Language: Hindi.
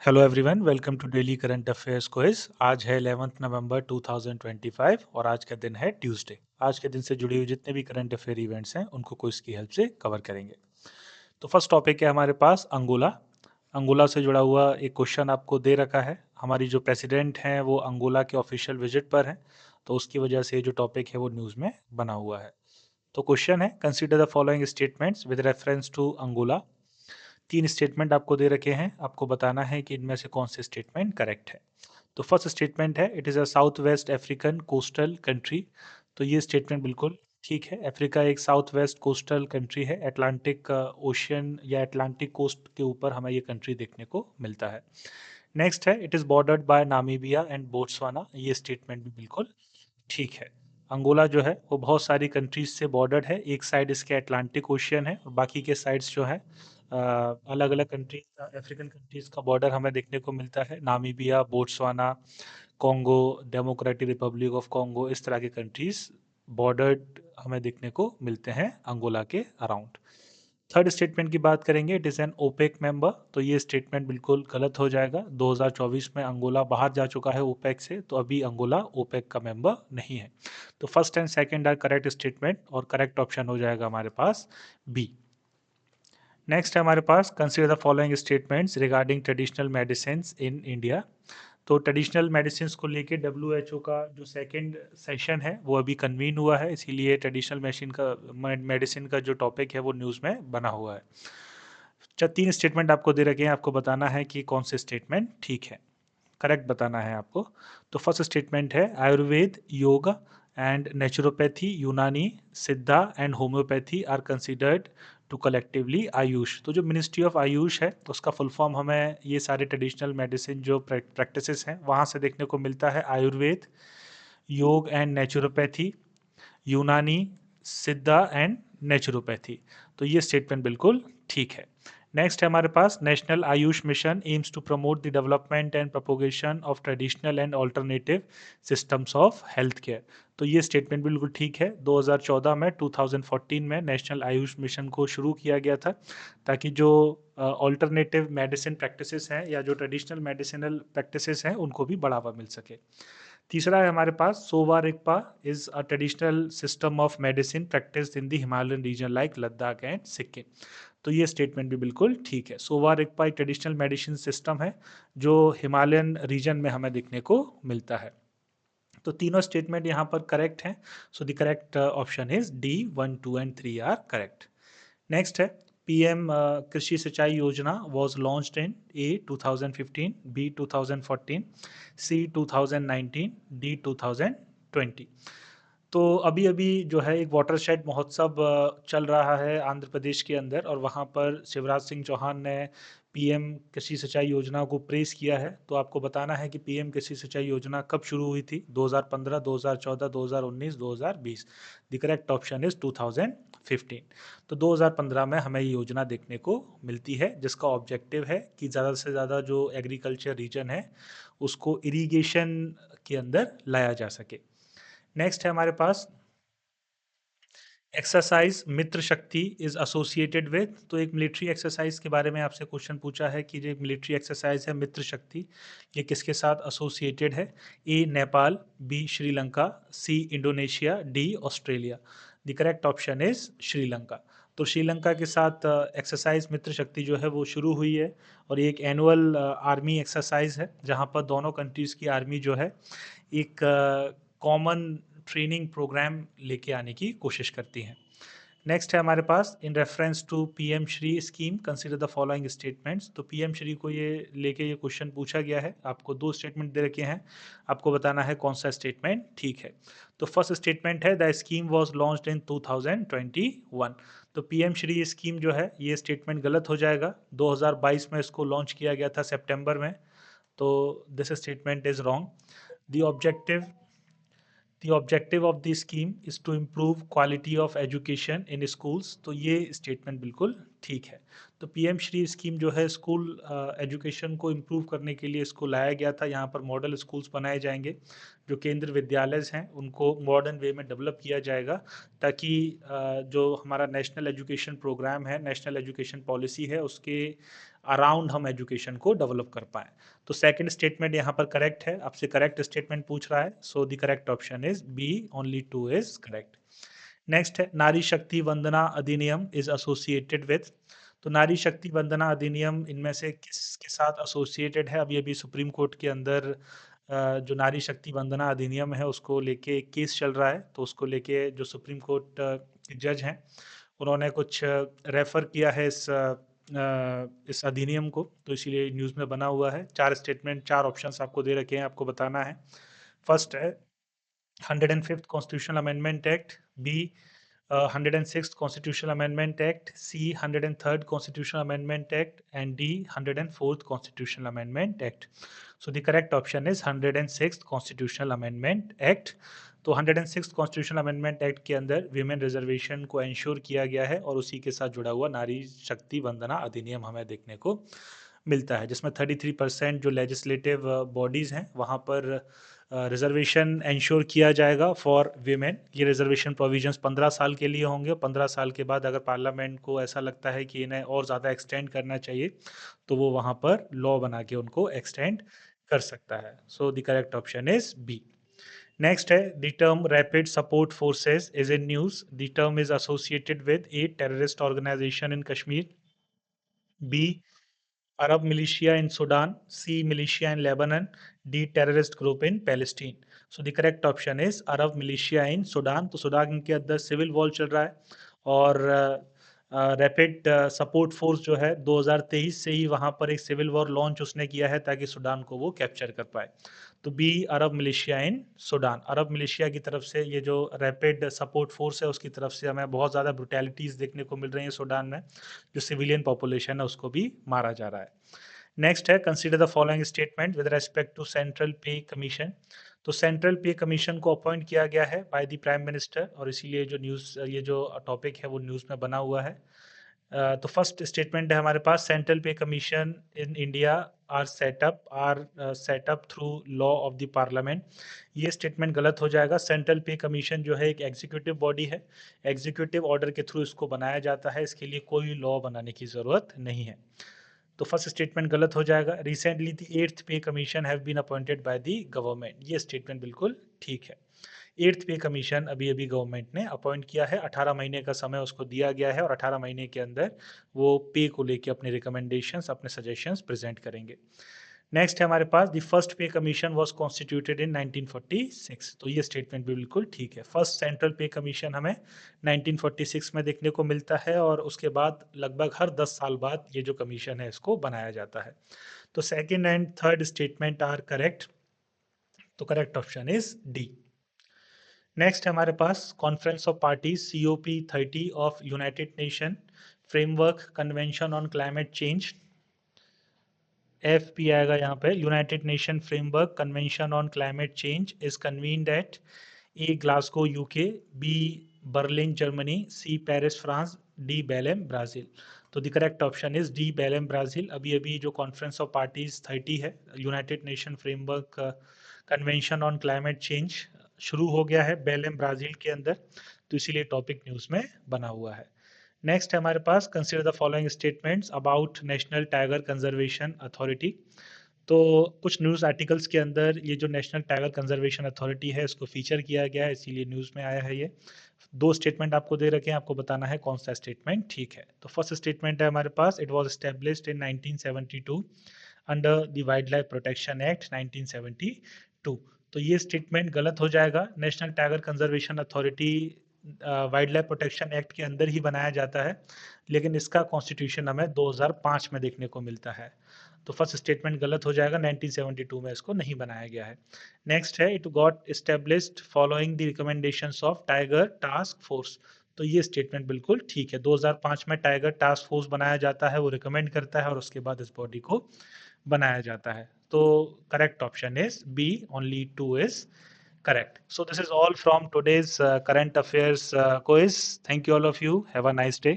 Hello everyone, welcome to daily current affairs quiz. आज है 11 नवंबर 2025 और आज का दिन है ट्यूसडे। आज के दिन से जुड़ी हुई जितने भी करंट अफेयर इवेंट्स हैं उनको क्विज की हेल्प से कवर करेंगे। तो फर्स्ट टॉपिक है हमारे पास अंगोला। अंगोला से जुड़ा हुआ एक क्वेश्चन आपको दे रखा है। हमारी जो प्रेसिडेंट हैं वो अंगोला के ऑफिशियल विजिट पर हैं, तो उसकी वजह से ये जो टॉपिक है वो न्यूज़ में बना हुआ है। तो क्वेश्चन है, consider the following statements with reference to Angola. तीन स्टेटमेंट आपको दे रखे हैं, आपको बताना है कि इनमें से कौन से स्टेटमेंट करेक्ट है। तो फर्स्ट स्टेटमेंट है, it is a south west African coastal country. तो ये स्टेटमेंट बिल्कुल ठीक है। अफ्रीका एक साउथ वेस्ट कोस्टल कंट्री है। अटलांटिक ओशियन या अटलांटिक कोस्ट के ऊपर हमें ये कंट्री देखने को मिलता है। नेक्स्ट है, it is bordered by Namibia and Botswana. ये स्टेटमेंट भी बिल्कुल ठीक है। अंगोला जो है वो बहुत सारी कंट्रीज से बॉर्डर्ड है। एक साइड इसके अटलांटिक ओशियन है और बाकी के साइड्स जो है अलग अलग कंट्रीज, अफ्रीकन कंट्रीज का बॉर्डर हमें देखने को मिलता है। Namibia, Botswana, Congo, democratic Republic of Congo, इस तरह के कंट्रीज बॉर्डर्ड हमें देखने को मिलते हैं अंगोला के अराउंड। थर्ड स्टेटमेंट की बात करेंगे, it is an opaque member. तो ये स्टेटमेंट बिल्कुल गलत हो जाएगा। 2024 में अंगोला बाहर जा चुका है ओपेक से, तो अभी अंगोला ओपेक का मेंबर नहीं है। तो first and second are correct statement और करेक्ट ऑप्शन हो जाएगा हमारे पास बी। नेक्स्ट है हमारे पास, consider the following statements regarding traditional medicine in India. तो ट्रेडिशनल मेडिसिन को लेके डब्ल्यूएचओ का जो सेकंड सेशन है वो अभी कन्वीन हुआ है, इसीलिए ट्रेडिशनल मेडिसिन का जो टॉपिक है वो न्यूज़ में बना हुआ है। तीन स्टेटमेंट आपको दे रखे हैं, आपको बताना है कि कौन से स्टेटमेंट ठीक है, करेक्ट बताना है आपको। तो फर्स्ट स्टेटमेंट है, आयुर्वेद, योग and naturopathy, Unani, Siddha and homeopathy are considered to collectively AYUSH. तो जो मिनिस्ट्री ऑफ आयुष है तो उसका फुल फॉर्म हमें ये सारे ट्रेडिशनल मेडिसिन जो प्रैक्टिसेस हैं वहाँ से देखने को मिलता है। आयुर्वेद, योग and naturopathy, Unani, Siddha and naturopathy. तो ये स्टेटमेंट बिल्कुल ठीक है। नेक्स्ट है हमारे पास, national Ayush mission aims to promote the development and propagation of traditional and alternative systems of health care. तो ये स्टेटमेंट बिल्कुल ठीक है। 2014 में 2014 में नेशनल आयुष मिशन को शुरू किया गया था ताकि जो ऑल्टरनेटिव मेडिसिन प्रैक्टिसेस हैं या जो ट्रेडिशनल मेडिसिनल प्रैक्टिसेस हैं उनको भी बढ़ावा मिल सके। तीसरा है हमारे पास, Sowa Rigpa is a traditional system of medicine practice in the Himalayan region like Ladakh and Sikkim. तो ये स्टेटमेंट भी बिल्कुल ठीक है। सोवा रिगपा एक ट्रेडिशनल मेडिसिन सिस्टम है जो हिमालयन रीजन में हमें देखने को मिलता है। तो तीनों स्टेटमेंट यहाँ पर करेक्ट हैं। So the correct option is D, 1, 2 and 3 are correct. Next है, PM Krishi Sinchai Yojana was launched in A 2015, B 2014, C 2019, D 2020। तो अभी अभी जो है एक वाटरशेड महोत्सव चल रहा है आंध्र प्रदेश के अंदर, और वहाँ पर शिवराज सिंह चौहान ने पीएम कृषि सिंचाई योजना को प्रेस किया है। तो आपको बताना है कि पीएम कृषि सिंचाई योजना कब शुरू हुई थी, 2015, 2014, 2019, 2020। The correct option is 2015। तो 2015 में हमें ये योजना देखने को मिलती है जिसका ऑब्जेक्टिव है कि ज़्यादा से ज़्यादा जो एग्रीकल्चर रीजन है उसको इरिगेशन के अंदर लाया जा सके। नेक्स्ट है हमारे पास, एक्सरसाइज मित्र शक्ति इज एसोसिएटेड विद। तो एक मिलिट्री एक्सरसाइज के बारे में आपसे क्वेश्चन पूछा है कि जो मिलिट्री एक्सरसाइज है मित्र शक्ति, ये किसके साथ एसोसिएटेड है। A Nepal, B Sri Lanka, C Indonesia, D Australia. The correct option is Sri Lanka. तो श्रीलंका के साथ एक्सरसाइज मित्र शक्ति जो है वो शुरू हुई है, और ये एक एनुअल आर्मी एक्सरसाइज है जहाँ पर दोनों कंट्रीज़ की आर्मी जो है एक कॉमन ट्रेनिंग प्रोग्राम लेके आने की कोशिश करती हैं। नेक्स्ट है हमारे पास, in reference to PM Shri scheme consider the following statements. तो पीएम श्री को ये लेके ये क्वेश्चन पूछा गया है, आपको दो स्टेटमेंट दे रखे हैं, आपको बताना है कौन सा स्टेटमेंट ठीक है। तो फर्स्ट स्टेटमेंट है, द स्कीम वाज लॉन्च्ड इन 2021। तो पीएम श्री स्कीम जो है ये स्टेटमेंट गलत हो जाएगा। 2022 में इसको लॉन्च किया गया था सितंबर में, तो this statement is wrong. The objective The objective of the scheme is to improve quality of education in schools। तो ये स्टेटमेंट बिल्कुल ठीक है। तो पीएम श्री स्कीम जो है स्कूल एजुकेशन को इम्प्रूव करने के लिए इसको लाया गया था। यहाँ पर मॉडल स्कूल्स बनाए जाएँगे, जो केंद्रीय विद्यालय हैं उनको मॉडर्न वे में डेवलप किया जाएगा, ताकि जो हमारा नेशनल एजुकेशन प्रोग्राम है, नेशनल एजुकेशन पॉलिसी है, उसके अराउंड हम एजुकेशन को डेवलप कर पाएँ। तो सेकंड स्टेटमेंट यहाँ पर करेक्ट है, आपसे करेक्ट स्टेटमेंट पूछ रहा है, so the correct option is B, only 2 is correct. Next है नारी शक्ति वंदना अधिनियम इज एसोसिएटेड विथ। तो नारी शक्ति वंदना अधिनियम इनमें से किसके साथ एसोसिएटेड है? अभी अभी सुप्रीम कोर्ट के अंदर जो नारी शक्ति वंदना अधिनियम है उसको लेके एक केस चल रहा है, तो उसको लेके जो सुप्रीम कोर्ट के जज हैं उन्होंने कुछ रेफर किया है इस अधिनियम को, तो इसीलिए न्यूज़ में बना हुआ है। चार स्टेटमेंट, चार ऑप्शंस आपको दे रखे हैं, आपको बताना है। फर्स्ट है 105th Constitutional Amendment Act, B 106th Constitutional Amendment Act, C 103rd Constitutional Amendment Act, and D 104th Constitutional Amendment Act. So the correct option is 106th Constitutional Amendment Act. तो 106th Constitutional Amendment Act के अंदर विमेन रिजर्वेशन को इंश्योर किया गया है और उसी के साथ जुड़ा हुआ नारी शक्ति वंदना अधिनियम हमें देखने को मिलता है, जिसमें 33% जो लेजिस्लेटिव बॉडीज़ हैं वहाँ पर रिजर्वेशन इंश्योर किया जाएगा फॉर वीमेन। ये रिजर्वेशन प्रोविजंस 15 साल के लिए होंगे। 15 साल के बाद अगर पार्लियामेंट को ऐसा लगता है कि इन्हें और ज़्यादा एक्सटेंड करना चाहिए तो वो वहाँ पर लॉ बना के उनको एक्सटेंड कर सकता है। So the correct option is B. Next है the term rapid support forces is in news. The term is associated with A terrorist organisation in Kashmir, B Arab militia in Sudan, C militia in Lebanon, D terrorist group in Palestine. So the correct option is Arab militia in Sudan. तो सूडान के अंदर सिविल वॉर चल रहा है और रैपिड सपोर्ट फोर्स जो है 2023 से ही वहाँ पर एक सिविल वॉर लॉन्च उसने किया है ताकि सूडान को वो कैप्चर कर पाए। तो बी अरब मिलिशिया इन सूडान, अरब मिलिशिया की तरफ से ये जो रैपिड सपोर्ट फोर्स है उसकी तरफ से हमें बहुत ज़्यादा ब्रुटैलिटीज़ देखने को मिल रही हैं सूडान में, जो सिविलियन पॉपुलेशन है उसको भी मारा जा रहा है। नेक्स्ट है consider the following statement with respect to central pay commission. तो सेंट्रल पे कमीशन को अपॉइंट किया गया है बाय द प्राइम मिनिस्टर और इसीलिए जो न्यूज़ ये जो टॉपिक है वो न्यूज़ में बना हुआ है। तो फर्स्ट स्टेटमेंट है हमारे पास central pay commission in India are set up through law of the parliament. ये स्टेटमेंट गलत हो जाएगा। सेंट्रल पे कमीशन जो है एक एग्जीक्यूटिव बॉडी है, एग्जीक्यूटिव ऑर्डर के थ्रू इसको बनाया जाता है, इसके लिए कोई लॉ बनाने की ज़रूरत नहीं है। तो फर्स्ट स्टेटमेंट गलत हो जाएगा। Recently the 8th pay commission have been appointed by the government, ये स्टेटमेंट बिल्कुल ठीक है। 8th पे कमीशन अभी अभी गवर्नमेंट ने अपॉइंट किया है, 18 महीने का समय उसको दिया गया है और 18 महीने के अंदर वो पे को लेके अपने रिकमेंडेशंस, अपने सजेशंस प्रेजेंट करेंगे। नेक्स्ट है हमारे पास द फर्स्ट पे कमीशन वाज कॉन्स्टिट्यूटेड इन 1946। तो ये स्टेटमेंट भी बिल्कुल ठीक है। फर्स्ट सेंट्रल पे कमीशन हमें 1946 में देखने को मिलता है और उसके बाद लगभग हर 10 साल बाद ये जो कमीशन है इसको बनाया जाता है। तो second and third statement are correct. तो correct option is D. Next है हमारे पास conference of parties COP30 of United Nation Framework Convention on Climate Change. FP आएगा यहाँ पे। United Nation Framework Convention on Climate Change is convened at A Glasgow UK, B Berlin Germany, C Paris France, D Belem Brazil. तो the correct option is D Belem Brazil. अभी अभी जो कॉन्फ्रेंस ऑफ पार्टीज 30 है, United Nation Framework Convention on Climate change शुरू हो गया है बेलेम ब्राज़ील के अंदर, तो इसीलिए टॉपिक न्यूज़ में बना हुआ है। नेक्स्ट है हमारे पास consider the following statements about National Tiger Conservation Authority. तो कुछ न्यूज़ आर्टिकल्स के अंदर ये जो नेशनल टाइगर कंजर्वेशन अथॉरिटी है इसको फीचर किया गया है, इसीलिए न्यूज़ में आया है ये। दो स्टेटमेंट आपको दे रखे हैं, आपको बताना है कौन सा स्टेटमेंट ठीक है। तो फर्स्ट स्टेटमेंट है हमारे पास इट वाज एस्टेब्लिश्ड इन 1972 under the Wild Life Protection Act 1972। तो ये स्टेटमेंट गलत हो जाएगा। National Tiger Conservation Authority Wild Life Protection Act के अंदर ही बनाया जाता है, लेकिन इसका कॉन्स्टिट्यूशन हमें 2005 में देखने को मिलता है। तो फर्स्ट स्टेटमेंट गलत हो जाएगा, 1972 में इसको नहीं बनाया गया है। नेक्स्ट है it got established following the recommendations of tiger task force. तो ये स्टेटमेंट बिल्कुल ठीक है। 2005 में टाइगर टास्क फोर्स बनाया जाता है, वो रिकमेंड करता है और उसके बाद इस बॉडी को बनाया जाता है। तो correct option is B, only 2 is correct. So this is all from today's current affairs quiz. Thank you all of you. Have a nice day.